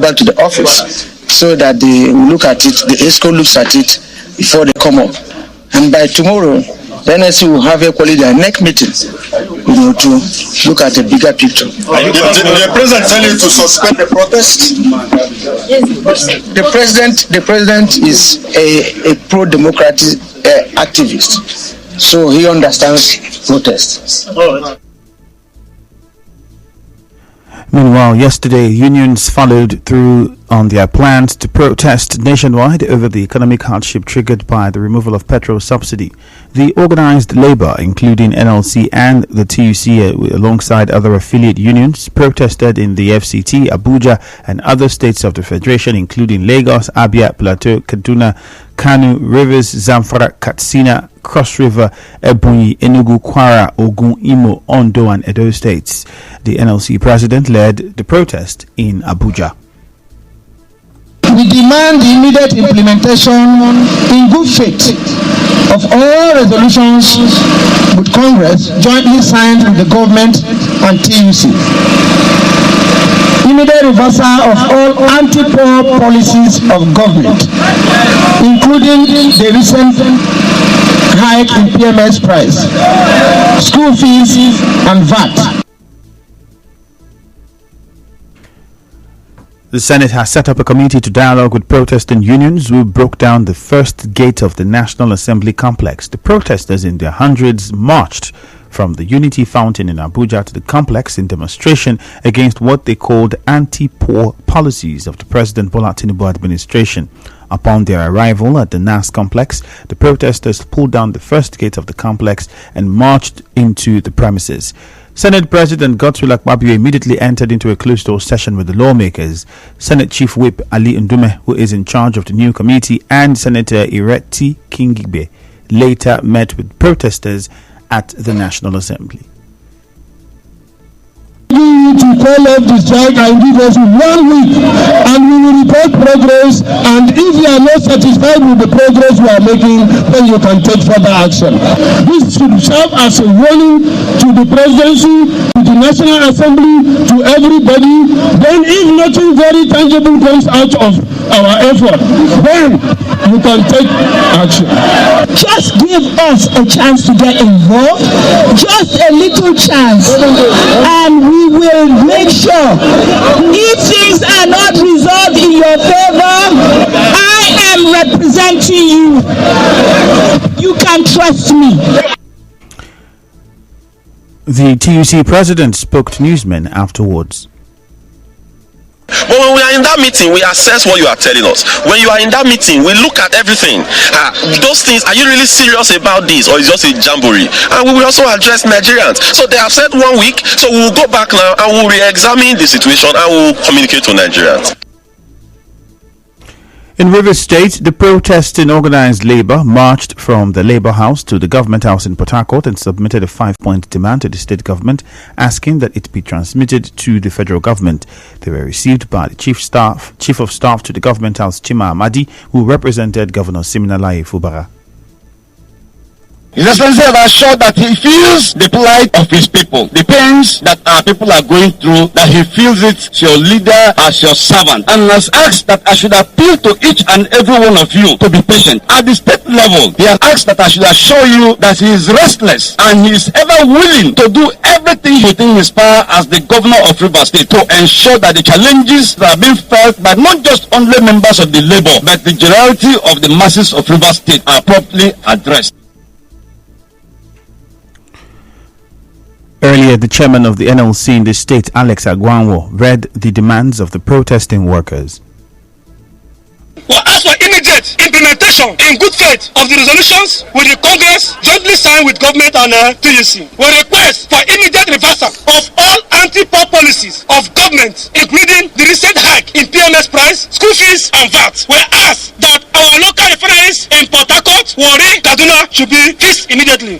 back to the office so that they look at it, the ESCO looks at it before they come up. And by tomorrow, the NSC will have equally their next meeting, to look at a bigger picture. The president telling you to suspend the protest? The president is a pro-democratic activist, so he understands protests. Meanwhile, yesterday, unions followed through on their plans to protest nationwide over the economic hardship triggered by the removal of petrol subsidy. The organized labor, including NLC and the TUC, alongside other affiliate unions, protested in the FCT, Abuja, and other states of the Federation, including Lagos, Abia, Plateau, Kaduna, Kano, Rivers, Zamfara, Katsina, Cross River, Ebonyi, Enugu, Kwara, Ogun, Imo, Ondo, and Edo states. The NLC president led the protest in Abuja. We demand the immediate implementation in good faith of all resolutions with Congress jointly signed with the government and TUC. Immediate reversal of all anti-poor policies of government, including the recent hike in PMS price, school fees, and VAT. The Senate has set up a committee to dialogue with protesting unions who broke down the first gate of the National Assembly complex. The protesters in their hundreds marched from the Unity Fountain in Abuja to the complex in demonstration against what they called anti-poor policies of the President Bola Tinubu administration. Upon their arrival at the NAS complex, the protesters pulled down the first gate of the complex and marched into the premises. Senate President Godswill Akpabio immediately entered into a closed-door session with the lawmakers. Senate Chief Whip Ali Ndume, who is in charge of the new committee, and Senator Ireti Kingibe later met with protesters at the National Assembly. To call off the strike and give us 1 week, and we will report progress, and if you are not satisfied with the progress we are making, then you can take further action. This should serve as a warning to the presidency, to the National Assembly, to everybody. Then if nothing very tangible comes out of our effort, then you can take action. Just give us a chance to get involved, just a little chance, and we will make sure if things are not resolved in your favor, I am representing you. You can trust me. The TUC president spoke to newsmen afterwards. But when we are in that meeting, we assess what you are telling us. When you are in that meeting, we look at everything. Those things, are you really serious about this, or is it just a jamboree? And we will also address Nigerians. So they have said 1 week, so we will go back now and we will re-examine the situation and we will communicate to Nigerians. In Rivers State, the protesting organized labor marched from the Labour House to the Government House in Port Harcourt and submitted a 5-point demand to the state government, asking that it be transmitted to the federal government. They were received by the Chief of Staff to the Government House, Chima Amadi, who represented Governor Siminalayi Fubara. His Excellency has assured that he feels the plight of his people, the pains that our people are going through, that he feels it as your leader, as your servant, and has asked that I should appeal to each and every one of you to be patient. At the state level, he has asked that I should assure you that he is restless and he is ever willing to do everything within his power as the governor of Rivers State to ensure that the challenges that are being felt by not just only members of the labor, but the generality of the masses of Rivers State are properly addressed. Earlier, the chairman of the NLC in the state, Alex Agwanwo, read the demands of the protesting workers. We ask for immediate implementation in good faith of the resolutions with the Congress jointly signed with government and TUC. We request for immediate reversal of all anti-poor policies of government, including the recent hike in PMS price, school fees, and VAT. We ask that our local refineries in Port Harcourt, Warri, Kaduna should be fixed immediately.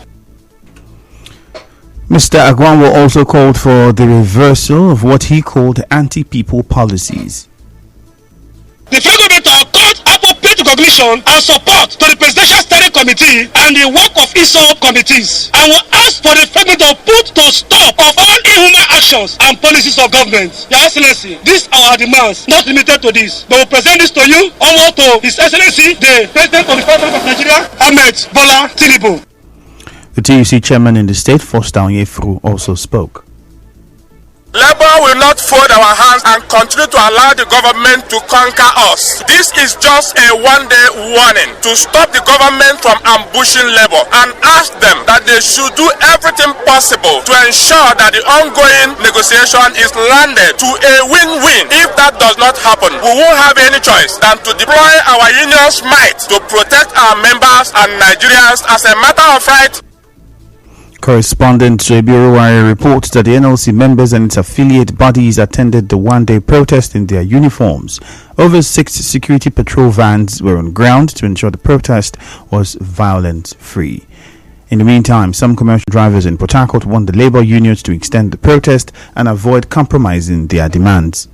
Mr. Agwanwo also called for the reversal of what he called anti-people policies. The federal government are called appropriate to recognition and support to the Presidential Steering Committee and the work of its committees, and will ask for the President to put to stop of all inhuman actions and policies of government. Your Excellency, these are our demands, not limited to this. They will present this to you, almost to His Excellency, the President of the Republic of Nigeria, Ahmed Bola Tinubu. The TUC chairman in the state, Foster Onyefuru, also spoke. Labour will not fold our hands and continue to allow the government to conquer us. This is just a one-day warning to stop the government from ambushing Labour and ask them that they should do everything possible to ensure that the ongoing negotiation is landed to a win-win. If that does not happen, we won't have any choice than to deploy our union's might to protect our members and Nigerians as a matter of right. Correspondent Shebiru Wari reports that the NLC members and its affiliate bodies attended the one-day protest in their uniforms. Over 6 security patrol vans were on ground to ensure the protest was violence-free. In the meantime, some commercial drivers in Port Harcourt want the labour unions to extend the protest and avoid compromising their demands.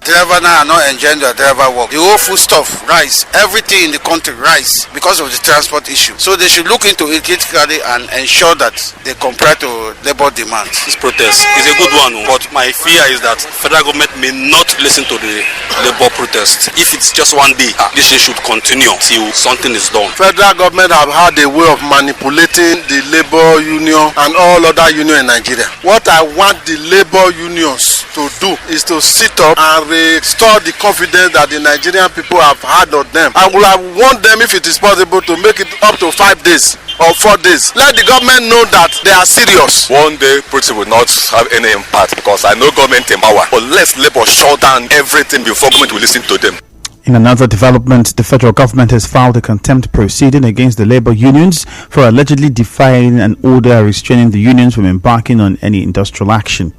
Driver now are not enjoying their driver work. The whole food stuff, rice, everything in the country rise because of the transport issue. So they should look into it critically and ensure that they comply to labor demands. This protest is a good one, but my fear is that federal government may not listen to the labor protest. If it's just one day, this thing should continue till something is done. Federal government have had a way of manipulating the labor union and all other unions in Nigeria. What I want the labor unions to do is to sit up and restore the confidence that the Nigerian people have had on them. I would have want them, if it is possible, to make it up to 5 days or 4 days. Let the government know that they are serious. One day protest will not have any impact because I know government in power. But let Labour shut down everything before government will listen to them. In another development, the federal government has filed a contempt proceeding against the labour unions for allegedly defying an order restraining the unions from embarking on any industrial action.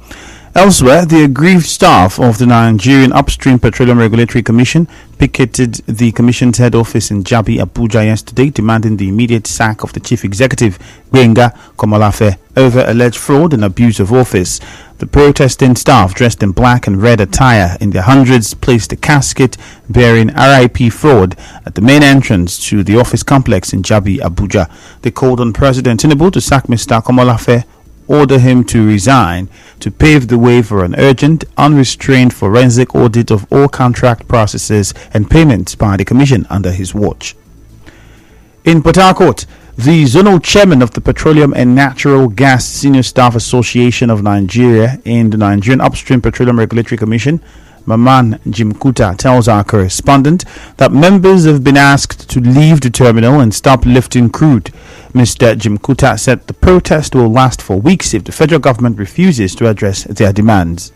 Elsewhere, the aggrieved staff of the Nigerian Upstream Petroleum Regulatory Commission picketed the Commission's head office in Jabi, Abuja yesterday, demanding the immediate sack of the Chief Executive, Gbenga Komolafe, over alleged fraud and abuse of office. The protesting staff, dressed in black and red attire in their hundreds, placed a casket bearing RIP fraud at the main entrance to the office complex in Jabi, Abuja. They called on President Tinubu to sack Mr. Komolafe, order him to resign, to pave the way for an urgent, unrestrained forensic audit of all contract processes and payments by the Commission under his watch. In Port Harcourt, the zonal chairman of the Petroleum and Natural Gas Senior Staff Association of Nigeria in the Nigerian Upstream Petroleum Regulatory Commission, Maman Jimkuta, tells our correspondent that members have been asked to leave the terminal and stop lifting crude. Mr. Jimkuta said the protest will last for weeks if the federal government refuses to address their demands.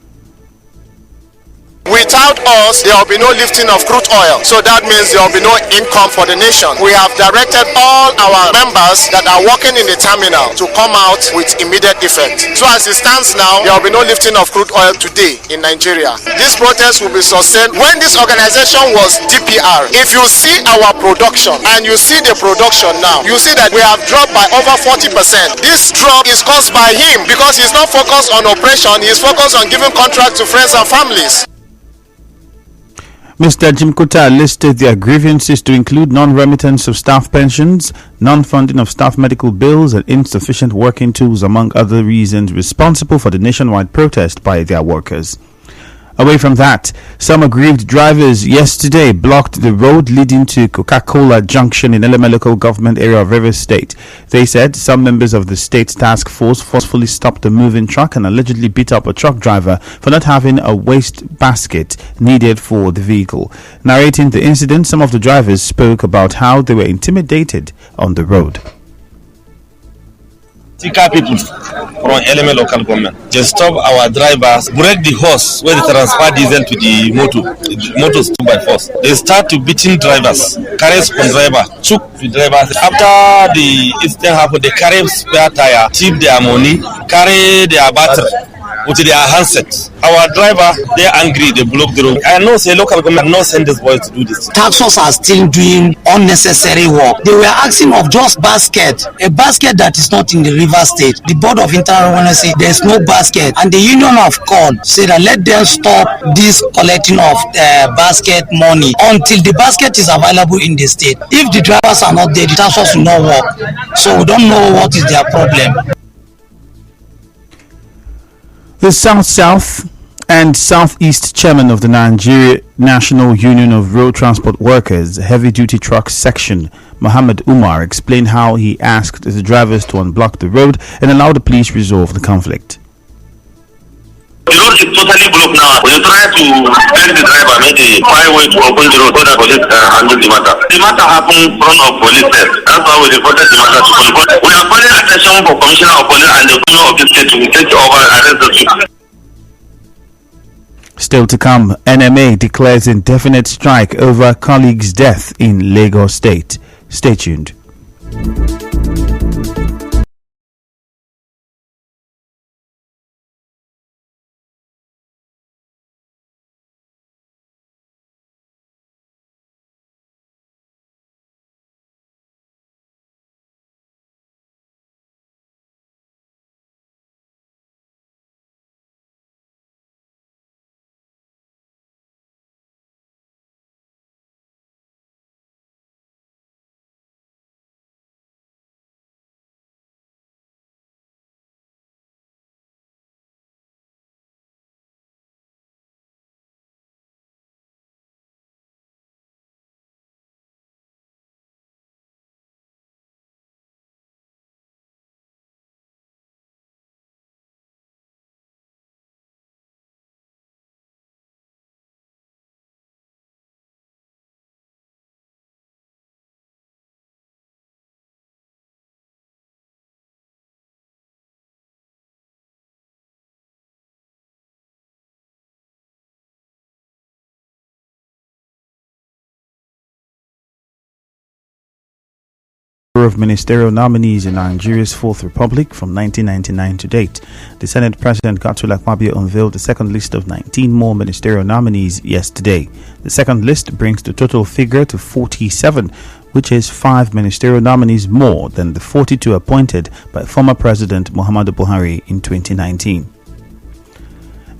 Without us, there will be no lifting of crude oil. So that means there will be no income for the nation. We have directed all our members that are working in the terminal to come out with immediate effect. So as it stands now, there will be no lifting of crude oil today in Nigeria. This protest will be sustained. When this organization was DPR, if you see our production and you see the production now, you see that we have dropped by over 40%. This drop is caused by him because he's not focused on operation, he's focused on giving contracts to friends and families. Mr. Jimkuta listed their grievances to include non-remittance of staff pensions, non-funding of staff medical bills, and insufficient working tools, among other reasons responsible for the nationwide protest by their workers. Away from that, some aggrieved drivers yesterday blocked the road leading to Coca-Cola Junction in Eleme local government area of Rivers State. They said some members of the state's task force forcefully stopped a moving truck and allegedly beat up a truck driver for not having a waste basket needed for the vehicle. Narrating the incident, some of the drivers spoke about how they were intimidated on the road. Tika people from Eleme local government just stop our drivers, break the horse where they transfer diesel to the motor. The motors 2 by 4. They start to beating drivers, carry spoon driver, choke the drivers. After the incident happened, they carry spare tire, tip their money, carry their battery, with their handsets. Our driver, they're angry, they block the road. I know say local government no send this boy to do this. Taxos are still doing unnecessary work. They were asking of just a basket that is not in the River State. The Board of Internal Revenue say there's no basket, and the Union of Corn say that let them stop this collecting of basket money until the basket is available in the state. If the drivers are not there, the Taxos will not work. So we don't know what is their problem. The South and Southeast Chairman of the Nigeria National Union of Road Transport Workers Heavy Duty Truck Section, Mohammed Umar, explained how he asked the drivers to unblock the road and allow the police resolve the conflict. The road is totally blocked now. We try to beg the driver, make a find way to open the road so that police handle the matter. The matter happened in front of police there. That's why we reported the matter to police. We are calling attention for Commissioner of Police and the Governor of the state to take over and arrest the people. Still to come, NMA declares indefinite strike over colleague's death in Lagos State. Stay tuned. Of ministerial nominees in Nigeria's Fourth Republic from 1999 to date. The Senate President Godswill Akpabio unveiled the second list of 19 more ministerial nominees yesterday. The second list brings the total figure to 47, which is 5 ministerial nominees more than the 42 appointed by former President Muhammadu Buhari in 2019.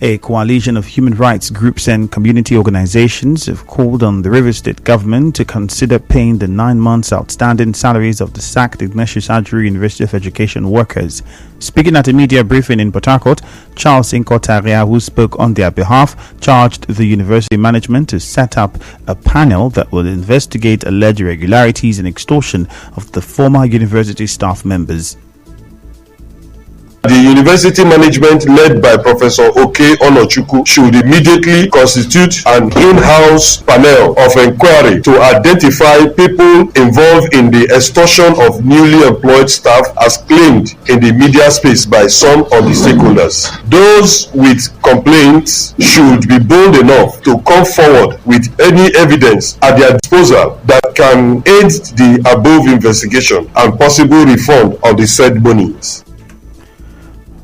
A coalition of human rights groups and community organizations have called on the Rivers State government to consider paying the 9 months outstanding salaries of the sacked Ignatius Ajuri University of Education workers. Speaking at a media briefing in Port Harcourt, Charles Inkotaria, who spoke on their behalf, charged the university management to set up a panel that will investigate alleged irregularities and extortion of the former university staff members. The university management, led by Professor Oke Onochukwu, should immediately constitute an in-house panel of inquiry to identify people involved in the extortion of newly employed staff as claimed in the media space by some of the stakeholders. Those with complaints should be bold enough to come forward with any evidence at their disposal that can aid the above investigation and possible refund of the said monies.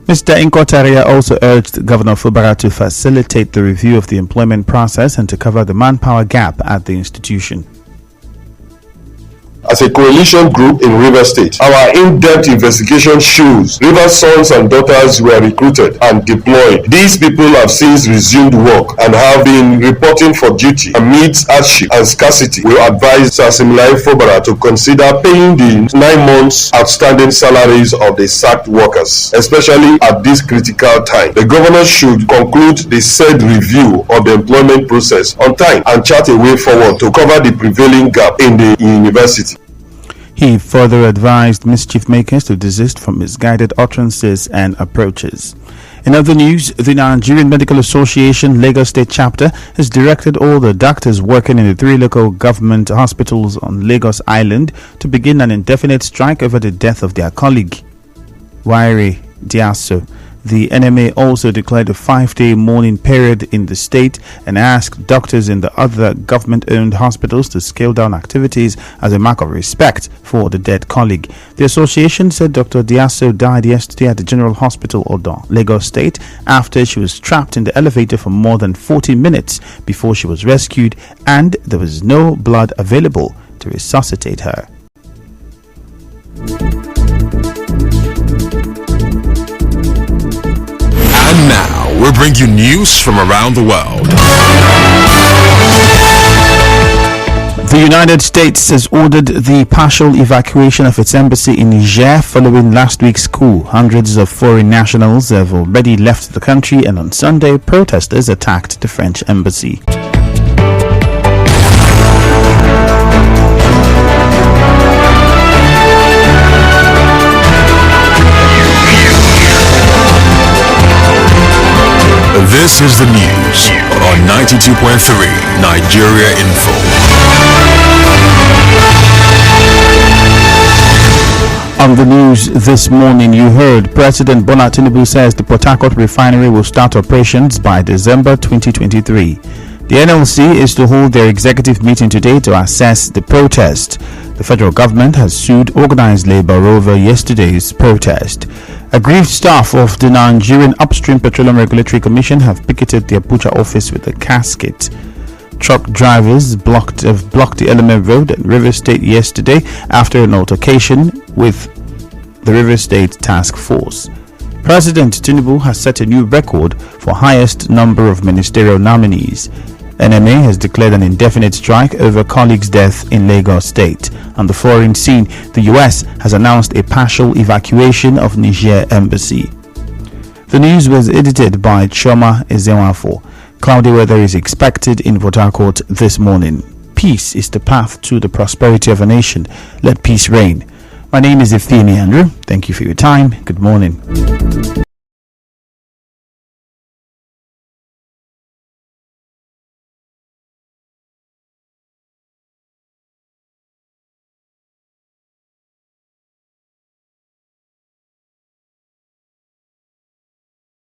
Mr. Inkotaria also urged Governor Fubara to facilitate the review of the employment process and to cover the manpower gap at the institution. As a coalition group in Rivers State, our in-depth investigation shows Rivers sons and daughters were recruited and deployed. These people have since resumed work and have been reporting for duty. Amidst hardship and scarcity, we advise Sasimilai Fubara to consider paying the 9 months outstanding salaries of the sacked workers, especially at this critical time. The governor should conclude the said review of the employment process on time and chart a way forward to cover the prevailing gap in the university. He further advised mischief makers to desist from misguided utterances and approaches. In other news, the Nigerian Medical Association Lagos State chapter has directed all the doctors working in the 3 local government hospitals on Lagos Island to begin an indefinite strike over the death of their colleague, Wairi Diaso. The NMA also declared a 5-day mourning period in the state and asked doctors in the other government-owned hospitals to scale down activities as a mark of respect for the dead colleague. The association said Dr. Diaso died yesterday at the General Hospital Odo, Lagos State, after she was trapped in the elevator for more than 40 minutes before she was rescued, and there was no blood available to resuscitate her. And now, we'll bring you news from around the world. The United States has ordered the partial evacuation of its embassy in Niger following last week's coup. Hundreds of foreign nationals have already left the country, and on Sunday, protesters attacked the French embassy. This is the news on 92.3 Nigeria Info. On the news this morning, you heard President Bola Tinubu says the Port Harcourt refinery will start operations by December 2023. The NLC is to hold their executive meeting today to assess the protest. The federal government has sued organized labor over yesterday's protest. Aggrieved staff of the Nigerian Upstream Petroleum Regulatory Commission have picketed the Abuja office with a casket. Truck drivers have blocked the Element Road at River State yesterday after an altercation with the River State Task Force. President Tinubu has set a new record for highest number of ministerial nominees. NMA has declared an indefinite strike over colleague's death in Lagos State. On the foreign scene, the US has announced a partial evacuation of Niger embassy. The news was edited by Choma Ezenwafo. Cloudy weather is expected in Port Harcourt this morning. Peace is the path to the prosperity of a nation. Let peace reign. My name is Ifeemi Andrew. Thank you for your time. Good morning.